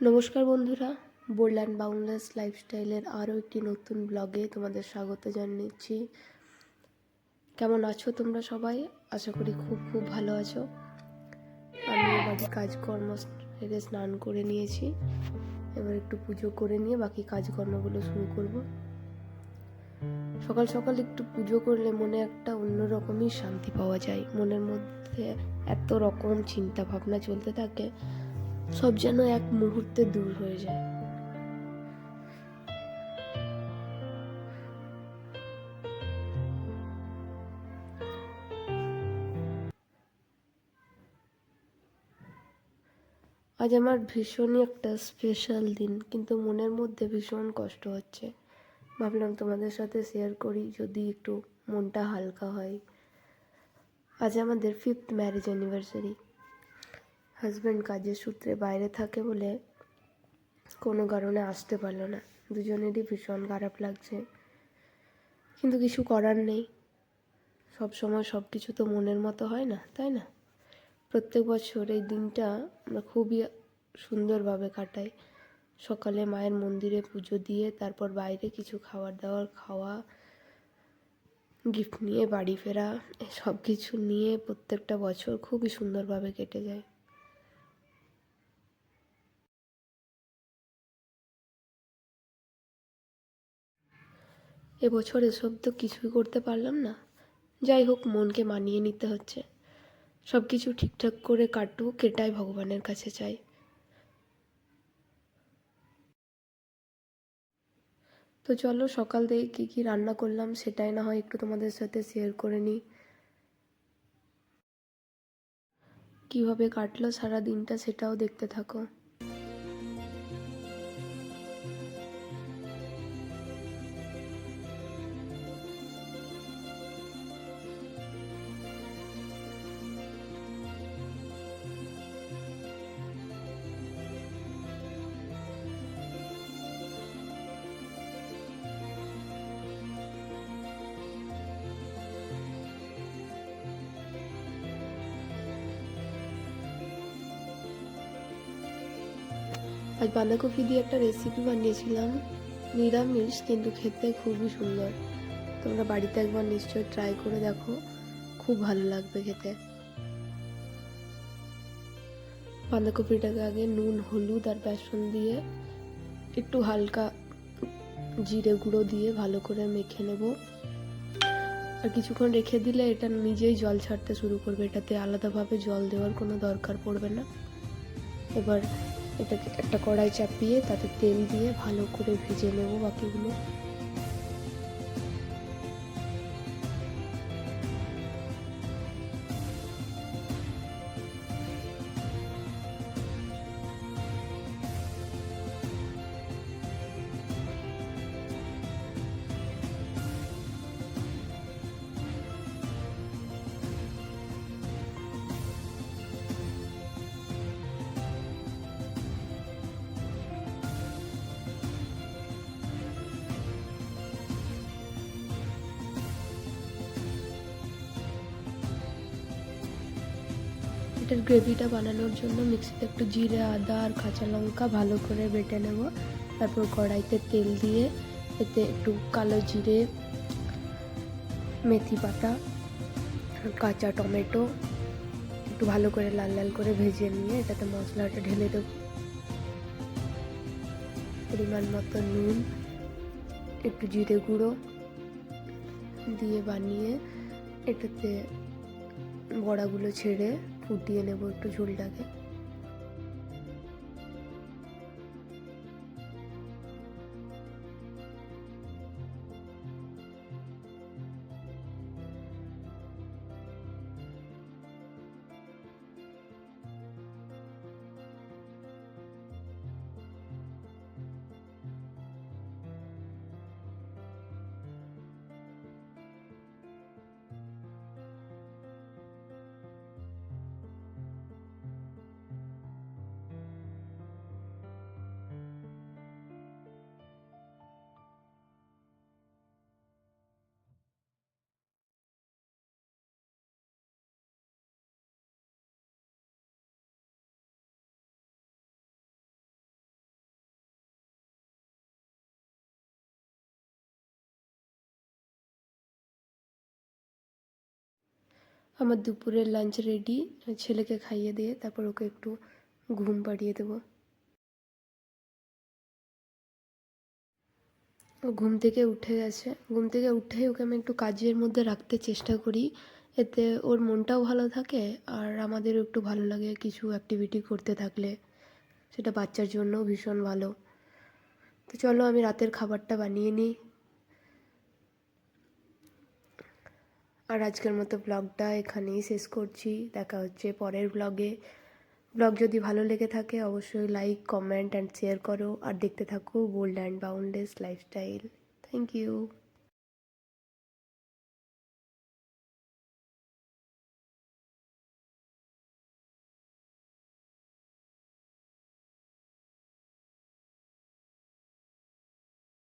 নমস্কার বন্ধুরা, bold and boundless লাইফস্টাইলের আরও একটি নতুন ব্লগে তোমাদের স্বাগত জানাচ্ছি। কেমন আছো তোমরা সবাই? আশা করি খুব খুব ভালো আছো। আমি বাড়ির কাজকর্ম সেরে স্নান করে নিয়েছি। এবার একটু পুজো করে নিয়ে বাকি কাজকর্মগুলো শুরু করব। সকাল সকাল একটু পুজো করলে মনে একটা অন্যরকমই শান্তি পাওয়া যায়। মনের মধ্যে এত রকম চিন্তা ভাবনা চলতে থাকে, সব যেন এক মুহূর্তে দূর হয়ে যায়। আজ আমার ভীষণই একটা স্পেশাল দিন, কিন্তু মনের মধ্যে ভীষণ কষ্ট হচ্ছে। ভাবলাম তোমাদের সাথে শেয়ার করি, যদি একটু মনটা হালকা হয়। আজ আমাদের 5th ম্যারেজ অ্যানিভার্সারি। হাজব্যান্ড কাজের সূত্রে বাইরে থাকে বলে কোনো কারণে আসতে পারলো না। দুজনেরই ভীষণ খারাপ লাগছে, কিন্তু কিছু করার নেই। সব সময় সব কিছু তো মনের মতো হয় না, তাই না? প্রত্যেক বছর এই দিনটা আমরা খুবই সুন্দরভাবে কাটাই। সকালে মায়ের মন্দিরে পুজো দিয়ে তারপর বাইরে কিছু খাবার দাবার খাওয়া, গিফট নিয়ে বাড়ি ফেরা, সব কিছু নিয়ে প্রত্যেকটা বছর খুবই সুন্দরভাবে কেটে যায়। এবছর এসব তো কিছুই করতে পারলাম না। যাই হোক, মনকে মানিয়ে নিতে হচ্ছে। সব কিছু ঠিকঠাক করে কাটুক, এটাই ভগবানের কাছে চাই। তো চলো, সকাল থেকে কী কী রান্না করলাম সেটাই না হয় একটু তোমাদের সাথে শেয়ার করে নিই। কীভাবে কাটলো সারা দিনটা সেটাও দেখতে থাকো। আজ বাঁধাকপি দিয়ে একটা রেসিপি বানিয়েছিলাম, নিরামিষ কিন্তু খেতে খুবই সুন্দর। তোমরা বাড়িতে একবার নিশ্চয়ই ট্রাই করে দেখো, খুব ভালো লাগবে খেতে। বাঁধাকপিটাকে আগে নুন, হলুদ আর বেসন দিয়ে একটু হালকা জিরে গুঁড়ো দিয়ে ভালো করে মেখে নেব। আর কিছুক্ষণ রেখে দিলে এটা নিজেই জল ছাড়তে শুরু করবে, এটাতে আলাদাভাবে জল দেওয়ার কোনো দরকার পড়বে না। এবার এটাকে একটা কড়াই চাপিয়ে তাতে তেল দিয়ে ভালো করে ভেজে নেব বাকিগুলো। এটার গ্রেভিটা বানানোর জন্য মিক্সিতে একটু জিরে, আদা আর কাঁচা লঙ্কা ভালো করে বেটে নেব। তারপর কড়াইতে তেল দিয়ে এতে একটু কালো জিরে, মেথি পাতা, কাঁচা টমেটো একটু ভালো করে লাল লাল করে ভেজে নিয়ে এটাতে মশলাটা ঢেলে দেব। পরিমাণ মতো নুন, একটু জিরে গুঁড়ো দিয়ে বানিয়ে এটাতে বড়াগুলো ছেড়ে ফুটিয়ে নেব একটু ঝোলটাকে। আমার দুপুরের লাঞ্চ রেডি। ছেলেকে খাইয়ে দিয়ে তারপর ওকে একটু ঘুম পাড়িয়ে দেবো। ও ঘুম থেকে উঠে গেছে। ঘুম থেকে উঠেই ওকে আমি একটু কাজের মধ্যে রাখতে চেষ্টা করি, এতে ওর মনটাও ভালো থাকে আর আমাদেরও একটু ভালো লাগে কিছু অ্যাক্টিভিটি করতে থাকলে। সেটা বাচ্চার জন্যও ভীষণ ভালো। তো চলো আমি রাতের খাবারটা বানিয়ে নিই। আর আজকের মতো ব্লগটা এখানেই শেষ করছি। দেখা হচ্ছে পরের ব্লগে। ব্লগ যদি ভালো লেগে থাকে অবশ্যই লাইক, কমেন্ট অ্যান্ড শেয়ার করো আর দেখতে থাকো bold and boundless lifestyle. Thank you.